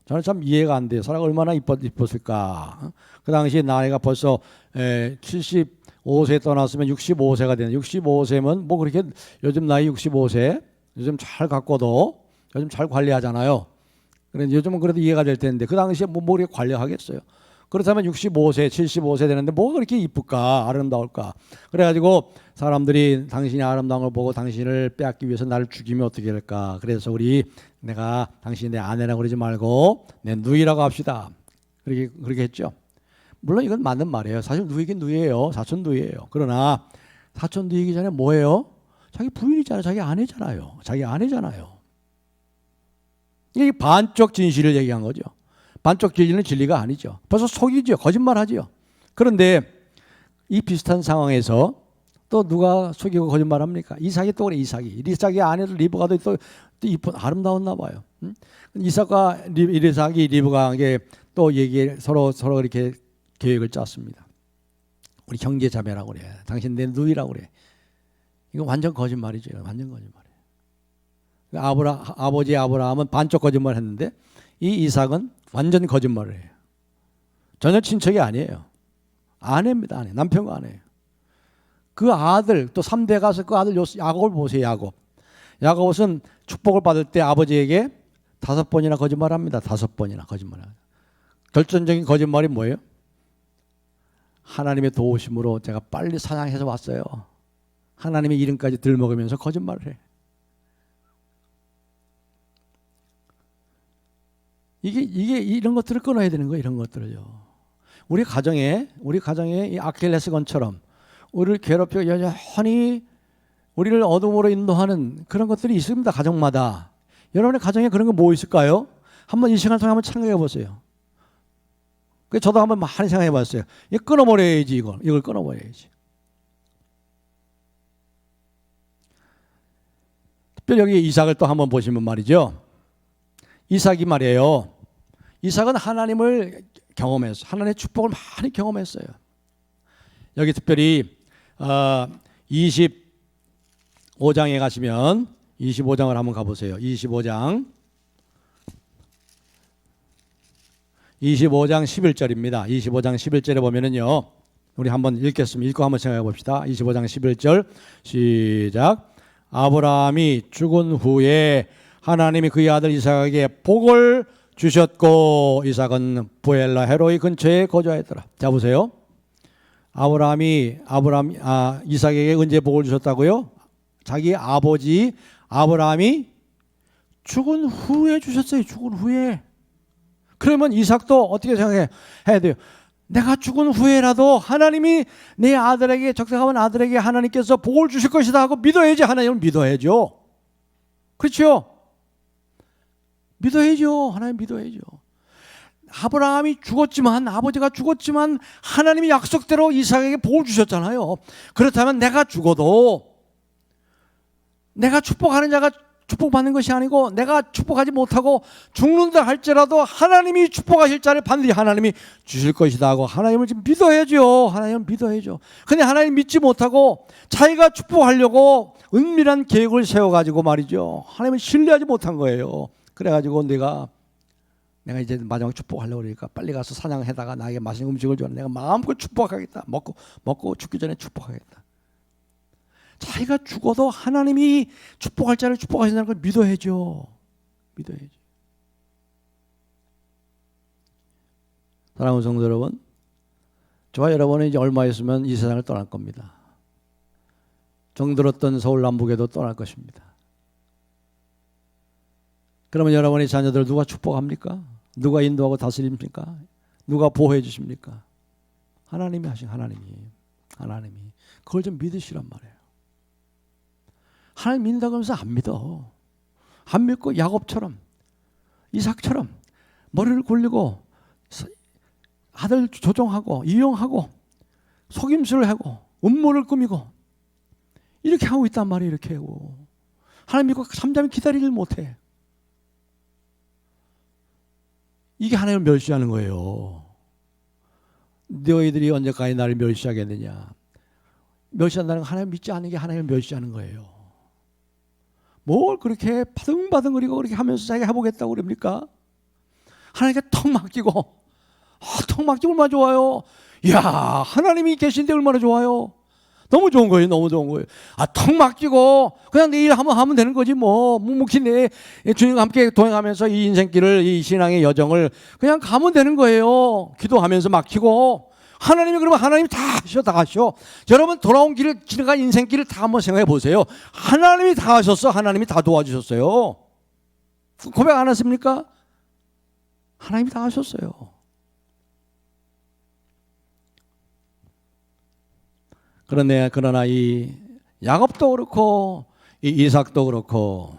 저는 참 이해가 안 돼요. 사라가 얼마나 이뻤을까. 그 당시에 나이가 벌써 75세 떠났으면 65세가 되는, 65세면 뭐 그렇게, 요즘 나이 65세, 요즘 잘 갖고도 요즘 잘 관리하잖아요. 그런데 요즘은 그래도 이해가 될 텐데 그 당시에 뭐 이렇게 관리하겠어요. 그렇다면 65세, 75세 되는데 뭐가 그렇게 이쁠까, 아름다울까. 그래가지고 사람들이 당신이 아름다운 걸 보고 당신을 빼앗기 위해서 나를 죽이면 어떻게 할까. 그래서 내가 당신이 내 아내라고 그러지 말고 내 누이라고 합시다. 그렇게 했죠. 물론 이건 맞는 말이에요. 사실 누이긴 누이예요. 사촌 누이예요. 그러나 사촌 누이기 전에 뭐예요? 자기 부인이잖아요. 자기 아내잖아요. 자기 아내잖아요. 이게 반쪽 진실을 얘기한 거죠. 반쪽 진리는 진리가 아니죠. 벌써 속이죠. 거짓말하죠. 그런데 이 비슷한 상황에서 또 누가 속이고 거짓말합니까? 이삭이 또 그래. 이삭의 아내도 리브가도 또 이쁜 아름다웠나 봐요. 이삭과 이삭이 리브가에게 또 서로 이렇게 계획을 짰습니다. 우리 형제 자매라고 그래. 당신 내 누이라고 그래. 이거 완전 거짓말이죠. 완전 거짓말이에요. 아버지 아브라함은 반쪽 거짓말 했는데 이 이삭은 완전 거짓말을 해요. 전혀 친척이 아니에요. 아내입니다. 아내. 남편과 아내예요. 그 아들, 또 3대 가서 그 아들 야곱을 보세요. 야곱은 축복을 받을 때 아버지에게 5번이나 거짓말합니다. 5번이나 거짓말합니다. 결정적인 거짓말이 뭐예요? 하나님의 도우심으로 제가 빨리 사냥해서 왔어요. 하나님의 이름까지 들먹으면서 거짓말을 해요. 이게 이런 것들을 끊어야 되는 거예요. 이런 것들을요. 우리 가정에 이 아킬레스건처럼 우리를 괴롭히고 여전히 우리를 어둠으로 인도하는 그런 것들이 있습니다. 가정마다. 여러분의 가정에 그런 거 뭐 있을까요? 한번 이 시간 통해 한번 생각해 보세요. 저도 한번 많이 생각해 봤어요. 이거 끊어버려야지. 이걸 끊어버려야지. 특별히 여기 이삭을 또 한번 보시면 말이죠. 이삭이 말이에요. 이삭은 하나님을 경험했어요. 하나님의 축복을 많이 경험했어요. 여기 특별히 25장에 가시면 25장을 한번 가보세요. 25장 11절입니다. 25장 11절에 보면은요. 우리 한번 읽겠습니다. 읽고 한번 생각해 봅시다. 25장 11절 시작. 아브라함이 죽은 후에 하나님이 그의 아들 이삭에게 복을 주셨고 이삭은 부엘라 헤로이 근처에 거주하였더라. 자 보세요. 이삭에게 언제 복을 주셨다고요? 자기 아버지 아브라함이 죽은 후에 주셨어요. 죽은 후에. 그러면 이삭도 어떻게 생각해야 돼요? 내가 죽은 후에라도 하나님이 내 아들에게, 적당한 아들에게 하나님께서 복을 주실 것이다 하고 믿어야지. 하나님을 믿어야죠. 그렇죠? 믿어야죠. 하나님 믿어야죠. 아브라함이 죽었지만, 아버지가 죽었지만 하나님이 약속대로 이삭에게 복을 주셨잖아요. 그렇다면 내가 죽어도 내가 축복하는 자가 축복받는 것이 아니고 내가 축복하지 못하고 죽는다 할지라도 하나님이 축복하실 자를 반드시 하나님이 주실 것이다 하고 하나님을 지금 믿어야죠. 하나님을 믿어야죠. 근데 하나님 믿지 못하고 자기가 축복하려고 은밀한 계획을 세워가지고 말이죠. 하나님을 신뢰하지 못한 거예요. 그래가지고 내가 내가 이제 마지막 축복하려고 그러니까 빨리 가서 사냥해다가 나에게 맛있는 음식을 줘. 내가 마음껏 축복하겠다. 먹고 죽기 전에 축복하겠다. 자기가 죽어도 하나님이 축복할 자를 축복하신다는 걸 믿어야죠. 믿어야죠. 사랑하는 성도 여러분, 저와 여러분은 이제 얼마 있으면 이 세상을 떠날 겁니다. 정들었던 서울 남북에도 떠날 것입니다. 그러면 여러분의 자녀들 누가 축복합니까? 누가 인도하고 다스립니까? 누가 보호해 주십니까? 하나님이 하신 하나님이 그걸 좀 믿으시란 말이에요. 하나님 믿는다고 하면서 안 믿어. 안 믿고 야곱처럼 이삭처럼 머리를 굴리고 아들 조종하고 이용하고 속임수를 하고 음모를 꾸미고 이렇게 하고 있단 말이에요. 이렇게 하고 하나님 믿고 잠잠히 기다리질 못해. 이게 하나님을 멸시하는 거예요. 너희들이 언제까지 나를 멸시하겠느냐. 멸시한다는 건 하나님 믿지 않는 게 하나님을 멸시하는 거예요. 뭘 그렇게 바등바등거리고 그렇게 하면서 자기가 해보겠다고 그럽니까? 하나님께 턱 맡기고 턱 맡기고 얼마나 좋아요. 이야, 하나님이 계신데 얼마나 좋아요. 너무 좋은 거예요. 너무 좋은 거예요. 턱 맡기고 그냥 내 일 한번 하면 되는 거지 뭐. 묵묵히 내 주님과 함께 동행하면서 이 인생길을, 이 신앙의 여정을 그냥 가면 되는 거예요. 기도하면서 맡기고. 하나님이 그러면 하나님이 다 하셔. 여러분 돌아온 길을 지나간 인생길을 다 한번 생각해 보세요. 하나님이 다 하셨어. 하나님이 다 도와주셨어요. 고백 안 하십니까? 하나님이 다 하셨어요. 그러나 이 야곱도 그렇고 이 이삭도 그렇고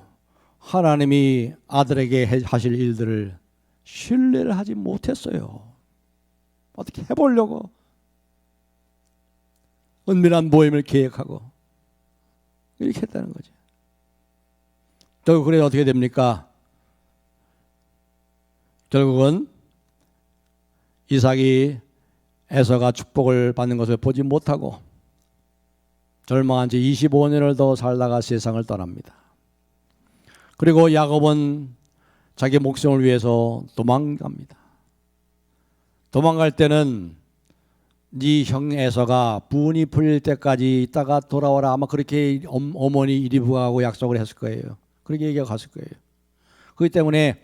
하나님이 아들에게 하실 일들을 신뢰를 하지 못했어요. 어떻게 해보려고 은밀한 모임을 계획하고 이렇게 했다는 거죠. 결국 그래 어떻게 됩니까? 결국은 이삭이 에서가 축복을 받는 것을 보지 못하고 절망한 지 25년을 더 살다가 세상을 떠납니다. 그리고 야곱은 자기 목숨을 위해서 도망갑니다. 도망갈 때는 네 형 에서가 분이 풀릴 때까지 있다가 돌아와라. 아마 그렇게 어머니 이리부하고 약속을 했을 거예요. 그렇게 얘기하고 갔을 거예요. 그렇기 때문에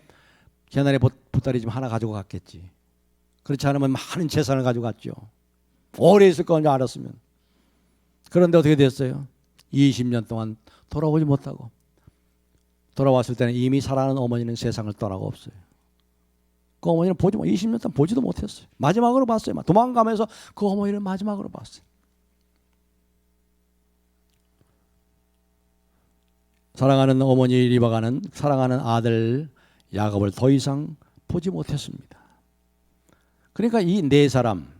개나리 보따리 좀 하나 가지고 갔겠지. 그렇지 않으면 많은 재산을 가지고 갔죠. 오래 있을 건지 알았으면. 그런데 어떻게 됐어요? 20년 동안 돌아오지 못하고 돌아왔을 때는 이미 사랑하는 어머니는 세상을 떠나고 없어요. 그 어머니는 20년 동안 보지도 못했어요. 마지막으로 봤어요. 도망가면서 그 어머니를 마지막으로 봤어요. 사랑하는 어머니 리바가는 사랑하는 아들 야곱을 더 이상 보지 못했습니다. 그러니까 이 네 사람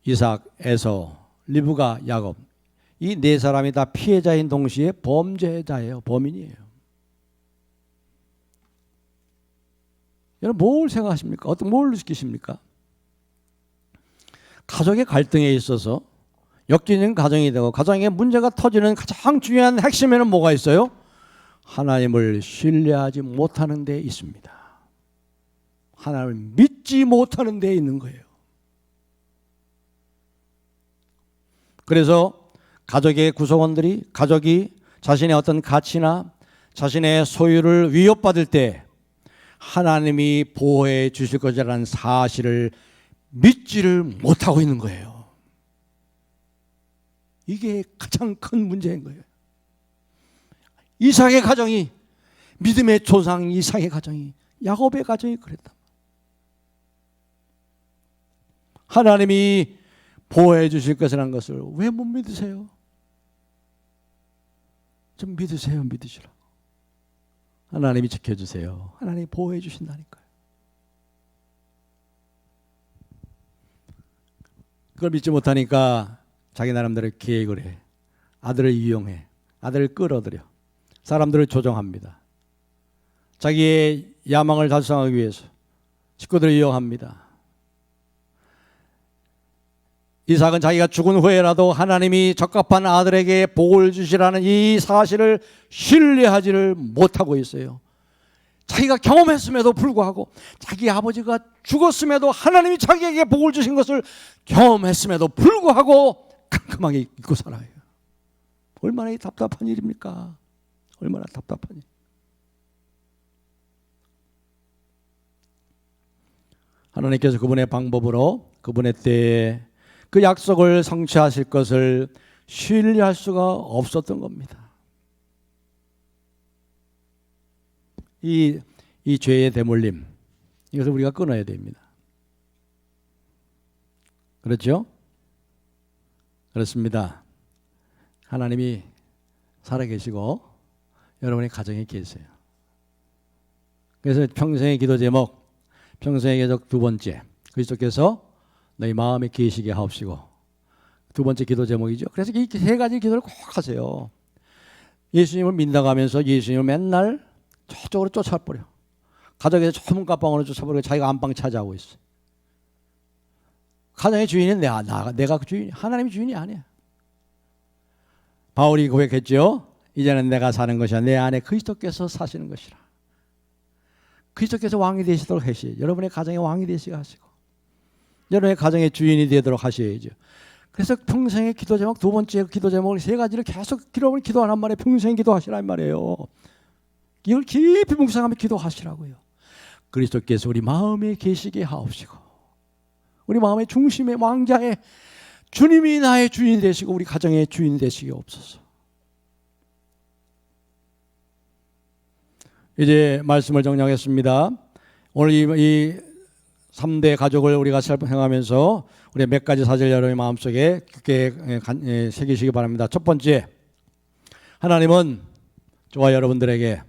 이삭, 에서, 리브가, 야곱 이 네 사람이 다 피해자인 동시에 범죄자예요. 범인이에요. 여러분 뭘 생각하십니까? 뭘 느끼십니까? 가족의 갈등에 있어서 엮이는 가정이 되고 가정에 문제가 터지는 가장 중요한 핵심에는 뭐가 있어요? 하나님을 신뢰하지 못하는 데 있습니다. 하나님을 믿지 못하는 데 있는 거예요. 그래서 가족의 구성원들이 가족이 자신의 어떤 가치나 자신의 소유를 위협받을 때 하나님이 보호해 주실 것이라는 사실을 믿지를 못하고 있는 거예요. 이게 가장 큰 문제인 거예요. 이삭의 가정이 믿음의 조상 이삭의 가정이 야곱의 가정이 그랬다. 하나님이 보호해 주실 것이라는 것을 왜 못 믿으세요? 좀 믿으세요. 믿으시라. 하나님이 지켜주세요. 하나님이 보호해 주신다니까요. 그걸 믿지 못하니까 자기 나름대로 계획을 해. 아들을 이용해. 아들을 끌어들여. 사람들을 조종합니다. 자기의 야망을 달성하기 위해서 식구들을 이용합니다. 이삭은 자기가 죽은 후에라도 하나님이 적합한 아들에게 복을 주시라는 이 사실을 신뢰하지를 못하고 있어요. 자기가 경험했음에도 불구하고 자기 아버지가 죽었음에도 하나님이 자기에게 복을 주신 것을 경험했음에도 불구하고 캄캄하게 잊고 살아요. 얼마나 답답한 일입니까? 얼마나 답답한 일. 하나님께서 그분의 방법으로 그분의 때에 그 약속을 성취하실 것을 신뢰할 수가 없었던 겁니다. 이 죄의 대물림, 이것을 우리가 끊어야 됩니다. 그렇죠? 그렇습니다. 하나님이 살아계시고 여러분의 가정에 계세요. 그래서 평생의 기도 제목, 평생의 계적 두 번째, 그리스도께서 너희 마음에 계시게 하옵시고, 두 번째 기도 제목이죠. 그래서 이 세 가지 기도를 꼭 하세요. 예수님을 믿는다고 하면서 예수님을 맨날 저쪽으로 쫓아버려. 가족에서 좁은 가방으로 쫓아버리고 자기가 안방 차지하고 있어. 가정의 주인은 내가 그 주인이, 하나님이 주인이 아니야. 바울이 고백했죠. 이제는 내가 사는 것이 아니라 내 안에 그리스도께서 사시는 것이라. 그리스도께서 왕이 되시도록 하시죠. 여러분의 가정의 왕이 되시게 하시고 여러분의 가정의 주인이 되도록 하셔야죠. 그래서 평생의 기도 제목, 두 번째 기도 제목을 세 가지를 계속 여러분이 기도하란 말이에요. 평생 기도하시란 말이에요. 이걸 깊이 묵상하며 기도하시라고요. 그리스도께서 우리 마음에 계시게 하옵시고, 우리 마음의 중심의 왕자의 주님이 나의 주인 되시고 우리 가정의 주인 되시게 없소서. 이제 말씀을 정리하겠습니다. 오늘 이 3대 가족을 우리가 살펴가면서 우리 몇 가지 사실 여러분의 마음속에 깊게 새기시기 바랍니다. 첫 번째, 하나님은 저와 여러분들에게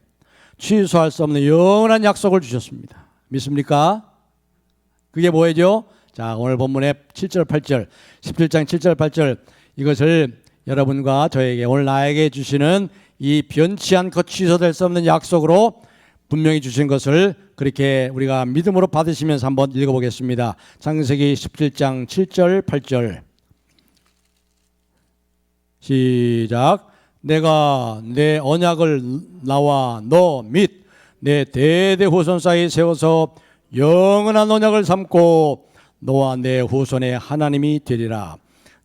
취소할 수 없는 영원한 약속을 주셨습니다. 믿습니까? 그게 뭐예요? 자, 오늘 본문의 7절 8절 17장 7절 8절 이것을 여러분과 저에게 오늘 나에게 주시는 이 변치 않고 취소될 수 없는 약속으로 분명히 주신 것을 그렇게 우리가 믿음으로 받으시면서 한번 읽어보겠습니다. 창세기 17장 7절 8절 시작. 내가 내 언약을 나와 너 및 내 대대 후손 사이에 세워서 영원한 언약을 삼고 너와 내 후손의 하나님이 되리라.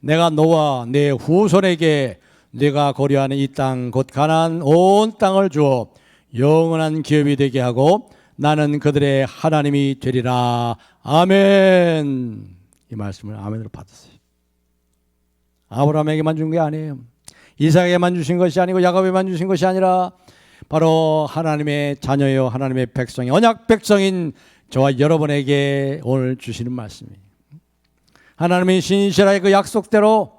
내가 너와 내 후손에게 네가 거류하는 이 땅 곧 가나안 온 땅을 주어 영원한 기업이 되게 하고 나는 그들의 하나님이 되리라. 아멘. 이 말씀을 아멘으로 받으세요. 아브라함에게만 준 게 아니에요. 이삭에게만 주신 것이 아니고 야곱에만 주신 것이 아니라 바로 하나님의 자녀요 하나님의 백성이 언약 백성인 저와 여러분에게 오늘 주시는 말씀이에요. 하나님이 신실하게 그 약속대로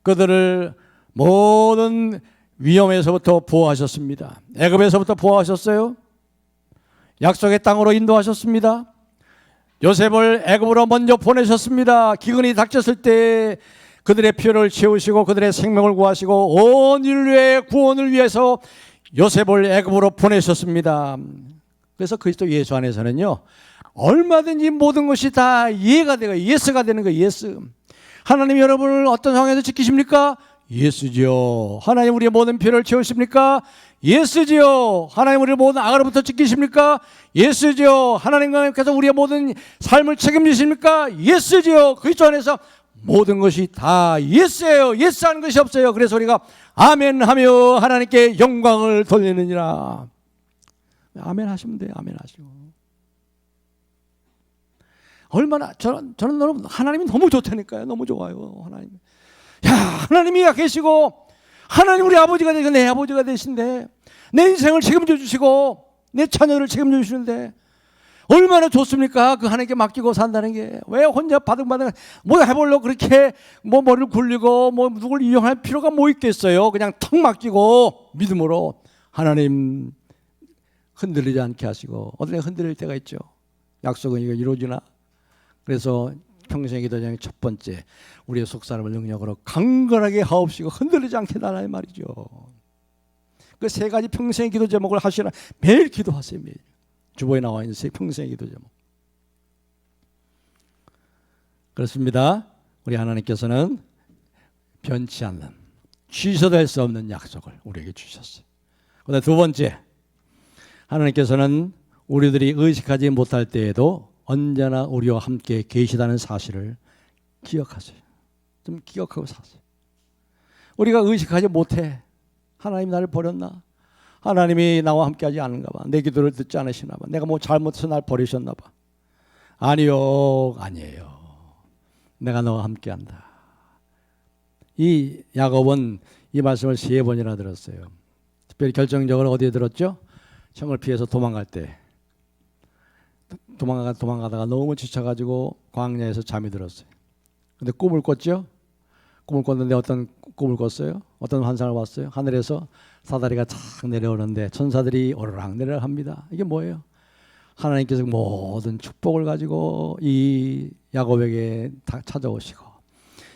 그들을 모든 위험에서부터 보호하셨습니다. 애굽에서부터 보호하셨어요. 약속의 땅으로 인도하셨습니다. 요셉을 애굽으로 먼저 보내셨습니다. 기근이 닥쳤을 때 그들의 필요를 채우시고 그들의 생명을 구하시고 온 인류의 구원을 위해서 요셉을 애굽으로 보내셨습니다. 그래서 그리스도 예수 안에서는요 얼마든지 모든 것이 다 이해가 되고 예스가 되는 거예요. 예스. 하나님 여러분을 어떤 상황에서 지키십니까? 예스지요. 하나님 우리의 모든 필요를 채우십니까? 예스지요. 하나님 우리의 모든 악으로부터 지키십니까? 예스지요. 하나님께서 우리의 모든 삶을 책임지십니까? 예스지요. 그리스도 안에서 모든 것이 다 예스예요. 예스하는 것이 없어요. 그래서 우리가 아멘하며 하나님께 영광을 돌리느니라. 아멘 하시면 돼요. 아멘 하시고. 얼마나 저는 너무 하나님이 너무 좋다니까요. 너무 좋아요. 하나님. 야, 하나님이 계시고 하나님 우리 아버지가 되시고 내 아버지가 되신데 내 인생을 책임져 주시고 내 자녀를 책임져 주시는데 얼마나 좋습니까? 그 하나님께 맡기고 산다는 게. 왜 혼자 바득바득 뭐 해보려고 그렇게 뭐 머리를 굴리고 뭐 누굴 이용할 필요가 뭐 있겠어요? 그냥 턱 맡기고 믿음으로 하나님 흔들리지 않게 하시고. 어떤 때 흔들릴 때가 있죠. 약속은 이거 이루어지나? 그래서 평생의 기도 중에 첫 번째, 우리의 속사람을 능력으로 강건하게 하옵시고 흔들리지 않게 달라는 말이죠. 그 세 가지 평생의 기도 제목을 하시라. 매일 기도하세요. 매일. 주보에 나와 있는 세 평생의 기도 제목. 그렇습니다. 우리 하나님께서는 변치 않는, 취소될 수 없는 약속을 우리에게 주셨어요. 그다음 두 번째, 하나님께서는 우리들이 의식하지 못할 때에도 언제나 우리와 함께 계시다는 사실을 기억하세요. 좀 기억하고 사세요. 우리가 의식하지 못해. 하나님이 나를 버렸나? 하나님이 나와 함께하지 않은가 봐. 내 기도를 듣지 않으시나 봐. 내가 뭐 잘못해서 날 버리셨나 봐. 아니요, 아니에요. 내가 너와 함께한다. 이 야곱은 이 말씀을 3번이나 들었어요. 특별히 결정적으로 어디에 들었죠? 형을 피해서 도망갈 때. 도망가다가 너무 지쳐가지고 광야에서 잠이 들었어요. 근데 꿈을 꿨죠? 꿈을 꿨는데 어떤 꿈을 꿨어요? 어떤 환상을 봤어요? 하늘에서 사다리가 착 내려오는데 천사들이 오르락 내리락 합니다. 이게 뭐예요? 하나님께서 모든 축복을 가지고 이 야곱에게 다 찾아오시고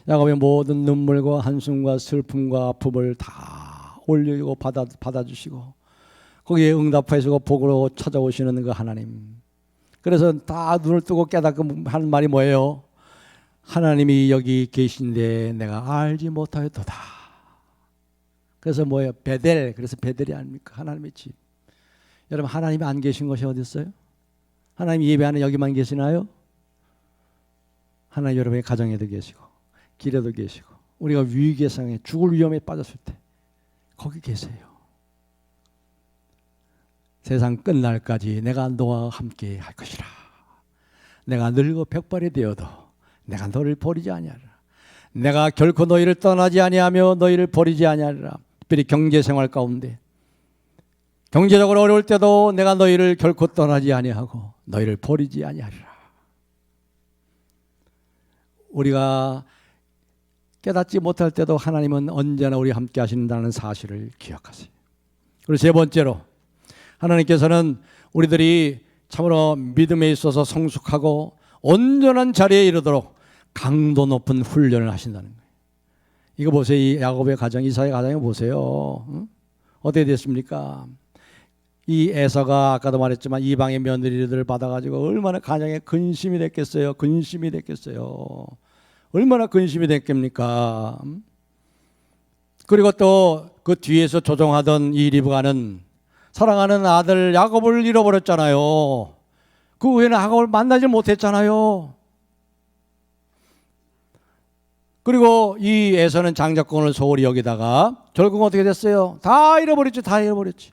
야곱의 모든 눈물과 한숨과 슬픔과 아픔을 다 올리고 받아주시고 거기에 응답하시고 복으로 찾아오시는 그 하나님. 그래서 다 눈을 뜨고 깨닫고 하는 말이 뭐예요? 하나님이 여기 계신데 내가 알지 못하였도다. 그래서 뭐예요? 베델. 그래서 베델이 아닙니까? 하나님의 집. 여러분 하나님이 안 계신 것이 어디 있어요? 하나님 예배하는 여기만 계시나요? 하나님 여러분의 가정에도 계시고 길에도 계시고 우리가 위기의 상황에 죽을 위험에 빠졌을 때 거기 계세요. 세상 끝날까지 내가 너와 함께 할 것이라. 내가 늙어 백발이 되어도 내가 너를 버리지 아니하리라. 내가 결코 너희를 떠나지 아니하며 너희를 버리지 아니하리라. 특별히 경제생활 가운데 경제적으로 어려울 때도 내가 너희를 결코 떠나지 아니하고 너희를 버리지 아니하리라. 우리가 깨닫지 못할 때도 하나님은 언제나 우리 함께 하신다는 사실을 기억하세요. 그리고 3번째로 하나님께서는 우리들이 참으로 믿음에 있어서 성숙하고 온전한 자리에 이르도록 강도 높은 훈련을 하신다는 거예요. 이거 보세요. 이 야곱의 가정, 이사의 가정을 보세요. 응? 어떻게 됐습니까? 이 에서가 아까도 말했지만 이방의 며느리들을 받아가지고 얼마나 가정에 근심이 됐겠어요. 근심이 됐겠어요. 얼마나 근심이 됐겠습니까? 그리고 또 그 뒤에서 조종하던 이 리브가는 사랑하는 아들 야곱을 잃어버렸잖아요. 그 후에는 야곱을 만나지 못했잖아요. 그리고 이 에서는 장자권을 소홀히 여기다가 결국 어떻게 됐어요? 다 잃어버렸지. 다 잃어버렸지.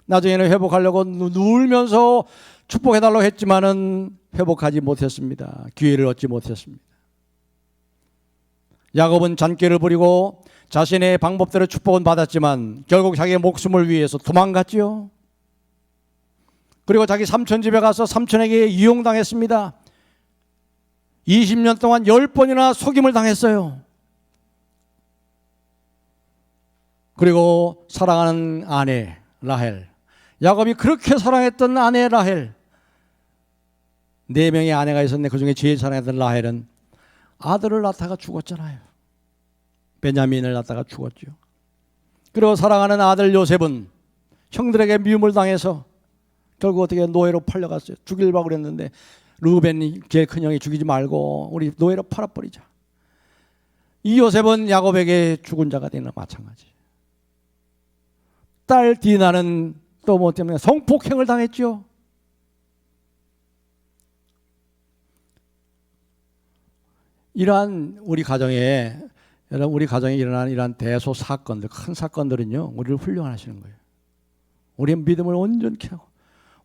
나중에는 회복하려고 누울면서 축복해달라고 했지만은 회복하지 못했습니다. 기회를 얻지 못했습니다. 야곱은 잔꾀를 부리고 자신의 방법대로 축복은 받았지만 결국 자기의 목숨을 위해서 도망갔지요. 그리고 자기 삼촌 집에 가서 삼촌에게 이용당했습니다. 20년 동안 10번이나 속임을 당했어요. 그리고 사랑하는 아내 라헬, 야곱이 그렇게 사랑했던 아내 라헬, 4명의 아내가 있었는데 그중에 제일 사랑했던 라헬은 아들을 낳다가 죽었잖아요. 베냐민을 낳다가 죽었죠. 그리고 사랑하는 아들 요셉은 형들에게 미움을 당해서 결국 어떻게 노예로 팔려갔어요. 죽이려고 그랬는데 루벤이 제일 큰 형이 죽이지 말고 우리 노예로 팔아버리자. 이 요셉은 야곱에게 죽은 자가 되는 마찬가지. 딸 디나는 또 뭐 때문에 성폭행을 당했죠. 이러한 우리 가정에 일어난 이러한 대소 사건들, 큰 사건들은요, 우리를 훈련하시는 거예요. 우리의 믿음을 온전케 하고,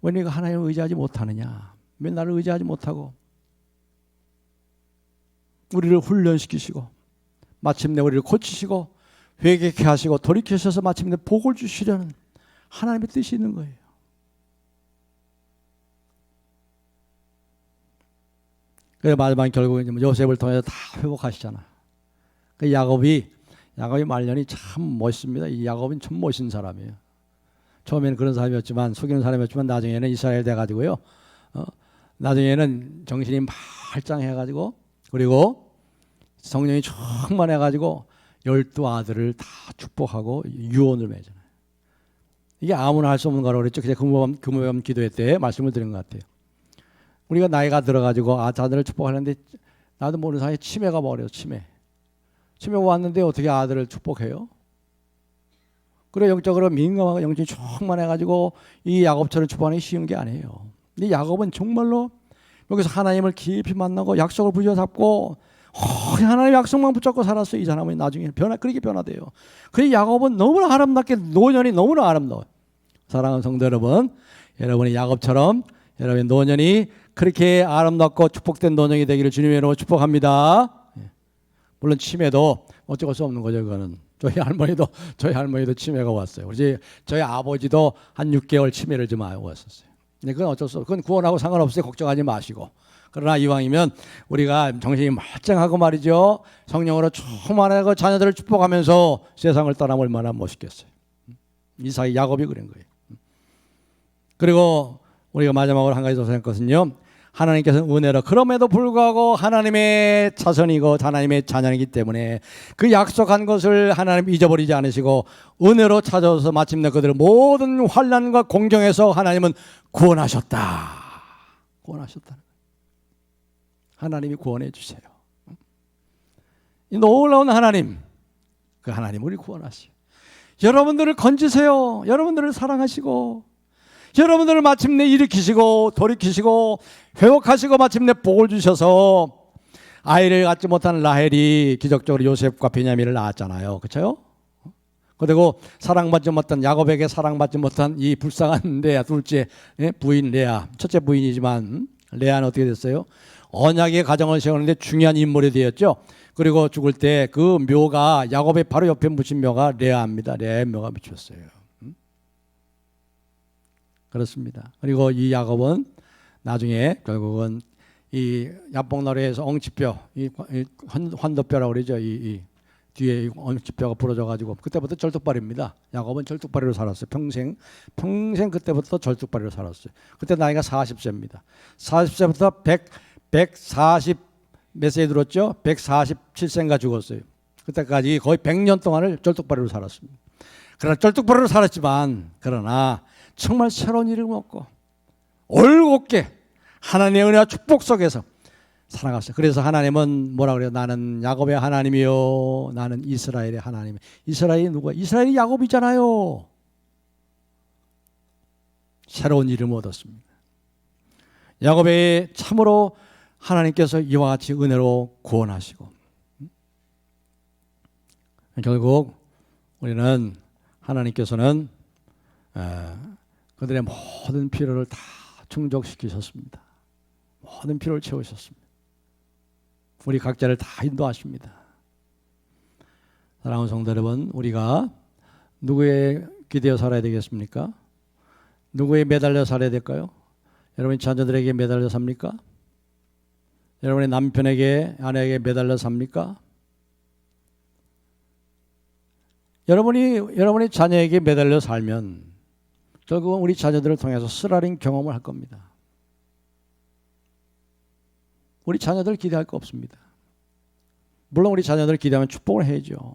왜 네가 하나님을 의지하지 못하느냐? 왜 나를 의지하지 못하고? 우리를 훈련시키시고, 마침내 우리를 고치시고, 회개케 하시고, 돌이키셔서 마침내 복을 주시려는 하나님의 뜻이 있는 거예요. 그래서 마지막 결국은 요셉을 통해서 다 회복하시잖아. 그 야곱이 말년이 참 멋있습니다. 이 야곱은 참 멋진 사람이에요. 처음에는 그런 사람이었지만, 속이는 사람이었지만 나중에는 이스라엘 돼가지고요. 나중에는 정신이 말짱해가지고, 그리고 성령이 충만해가지고 12아들을 다 축복하고 유언을 맺잖아요. 이게 아무나 할 수 없는 거라고 그랬죠. 그냥 금요일 기도회 때 말씀을 드린 것 같아요. 우리가 나이가 들어가지고 자들을 축복하는데 나도 모르는 사이에 치매가 와버려요. 치매가 왔는데 어떻게 아들을 축복해요? 그리고 영적으로 민감하고 영적이 충만해가지고 이 야곱처럼 축복하는 게 쉬운 게 아니에요. 이 야곱은 정말로 여기서 하나님을 깊이 만나고 약속을 부여잡고 하나님의 약속만 붙잡고 살았어요. 이 사람은 나중에 그렇게 변화돼요. 그래서 야곱은 너무나 아름답게 노년이 너무나 아름다워요. 사랑하는 성도 여러분, 여러분이 야곱처럼 여러분의 노년이 그렇게 아름답고 축복된 노년이 되기를 주님의 이름으로 축복합니다. 물론 치매도 어쩔 수 없는 거죠. 그거는 저희 할머니도 치매가 왔어요. 저희 아버지도 한 6개월 치매를 좀 알고 왔었어요. 근데 그건 어쩔 수 없어요. 그건 구원하고 상관없어요. 걱정하지 마시고. 그러나 이왕이면 우리가 정신이 멀쩡하고 말이죠, 성령으로 충만하고 자녀들을 축복하면서 세상을 떠나면 얼마나 멋있겠어요. 이삭이 야곱이 그런 거예요. 그리고 우리가 마지막으로 한 가지 더 생각할 것은요, 하나님께서는 은혜로 그럼에도 불구하고 하나님의 자손이고 하나님의 자녀이기 때문에 그 약속한 것을 하나님 잊어버리지 않으시고 은혜로 찾아서 마침내 그들을 모든 환난과 공경에서 하나님은 구원하셨다. 구원하셨다는 거예요. 하나님이 구원해 주세요. 이 놀라운 하나님, 그 하나님 우리 구원하시오. 여러분들을 건지세요. 여러분들을 사랑하시고 여러분들을 마침내 일으키시고 돌이키시고 회복하시고 마침내 복을 주셔서 아이를 갖지 못한 라헬이 기적적으로 요셉과 베냐민을 낳았잖아요. 그렇죠? 그리고 사랑받지 못한 야곱에게 사랑받지 못한 이 불쌍한 레아, 둘째 부인 레아, 첫째 부인이지만 레아는 어떻게 됐어요? 언약의 가정을 세우는데 중요한 인물이 되었죠. 그리고 죽을 때 그 묘가, 야곱의 바로 옆에 묻힌 묘가 레아입니다. 레아의 묘가 묻혔어요. 그렇습니다. 그리고 이 야곱은 나중에 결국은 이 야복나루에서 엉치뼈, 이 환도뼈라고 그러죠. 이 뒤에 엉치뼈가 부러져가지고 그때부터 절뚝발입니다. 야곱은 절뚝발이로 살았어요. 평생 그때부터 절뚝발이로 살았어요. 그때 나이가 40세입니다. 40세부터 140 몇 세에 들었죠? 147세인가 죽었어요. 그때까지 거의 100년 동안을 절뚝발이로 살았습니다. 그러나 절뚝발이로 살았지만 그러나 정말 새로운 일을 먹고 올곧게 하나님의 은혜와 축복 속에서 살아갔어요. 그래서 하나님은 뭐라 그래요? 나는 야곱의 하나님이요, 나는 이스라엘의 하나님. 이스라엘이 누구야? 이스라엘이 야곱이잖아요. 새로운 이름을 얻었습니다. 야곱의 참으로 하나님께서 이와 같이 은혜로 구원하시고 결국 우리는 하나님께서는 그들의 모든 필요를 다 충족시키셨습니다. 모든 필요를 채우셨습니다. 우리 각자를 다 인도하십니다. 사랑하는 성도 여러분, 우리가 누구에 기대어 살아야 되겠습니까? 누구에 매달려 살아야 될까요? 여러분이 자녀들에게 매달려 삽니까? 여러분의 남편에게, 아내에게 매달려 삽니까? 여러분이 자녀에게 매달려 살면 결국은 우리 자녀들을 통해서 쓰라린 경험을 할 겁니다. 우리 자녀들 기대할 거 없습니다. 물론 우리 자녀들 기대하면 축복을 해야죠.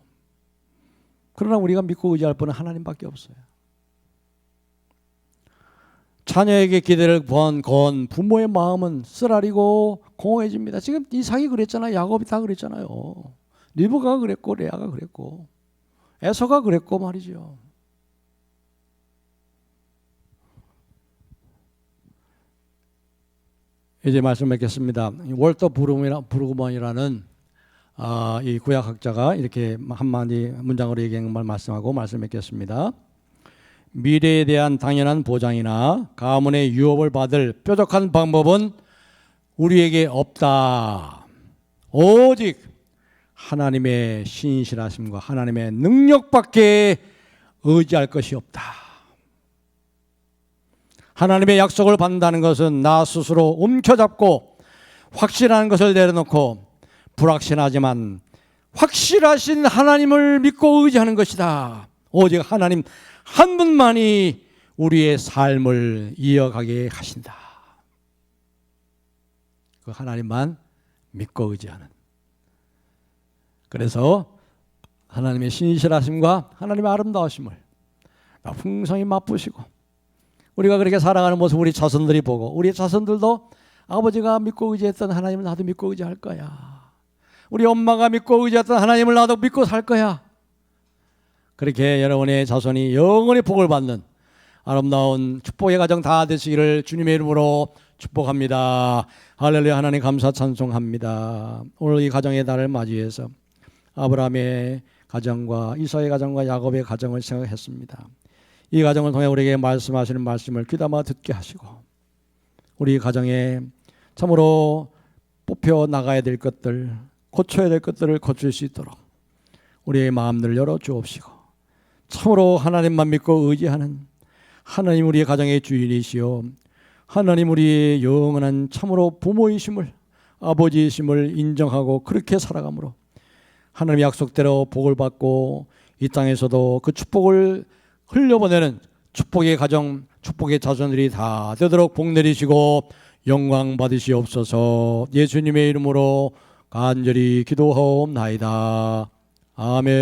그러나 우리가 믿고 의지할 분은 하나님밖에 없어요. 자녀에게 기대를 건 부모의 마음은 쓰라리고 공허해집니다. 지금 이삭이 그랬잖아요. 야곱이 다 그랬잖아요. 리브가가 그랬고 레아가 그랬고 에서가 그랬고 말이죠. 이제 말씀 맺겠습니다. 월터 브루그먼이라는 이 구약학자가 이렇게 한마디 문장으로 얘기한 말 말씀하고 말씀 맺겠습니다. 미래에 대한 당연한 보장이나 가문의 유업을 받을 뾰족한 방법은 우리에게 없다. 오직 하나님의 신실하심과 하나님의 능력밖에 의지할 것이 없다. 하나님의 약속을 받는다는 것은 나 스스로 움켜잡고 확실한 것을 내려놓고 불확실하지만 확실하신 하나님을 믿고 의지하는 것이다. 오직 하나님 한 분만이 우리의 삶을 이어가게 하신다. 그 하나님만 믿고 의지하는. 그래서 하나님의 신실하심과 하나님의 아름다우심을 풍성히 맛보시고 우리가 그렇게 살아가는 모습 우리 자손들이 보고 우리 자손들도 아버지가 믿고 의지했던 하나님을 나도 믿고 의지할 거야. 우리 엄마가 믿고 의지했던 하나님을 나도 믿고 살 거야. 그렇게 여러분의 자손이 영원히 복을 받는 아름다운 축복의 가정 다 되시기를 주님의 이름으로 축복합니다. 할렐루야. 하나님 감사 찬송합니다. 오늘 이 가정의 달을 맞이해서 아브라함의 가정과 이삭의 가정과 야곱의 가정을 생각했습니다. 이 가정을 통해 우리에게 말씀하시는 말씀을 귀담아 듣게 하시고 우리 가정에 참으로 뽑혀 나가야 될 것들, 고쳐야 될 것들을 고칠 수 있도록 우리의 마음들을 열어 주옵시고 참으로 하나님만 믿고 의지하는 하나님 우리의 가정의 주인이시요 하나님 우리의 영원한 참으로 부모이심을 아버지이심을 인정하고 그렇게 살아감으로 하나님의 약속대로 복을 받고 이 땅에서도 그 축복을 흘려보내는 축복의 가정, 축복의 자손들이 다 되도록 복 내리시고 영광 받으시옵소서. 예수님의 이름으로 간절히 기도하옵나이다. 아멘.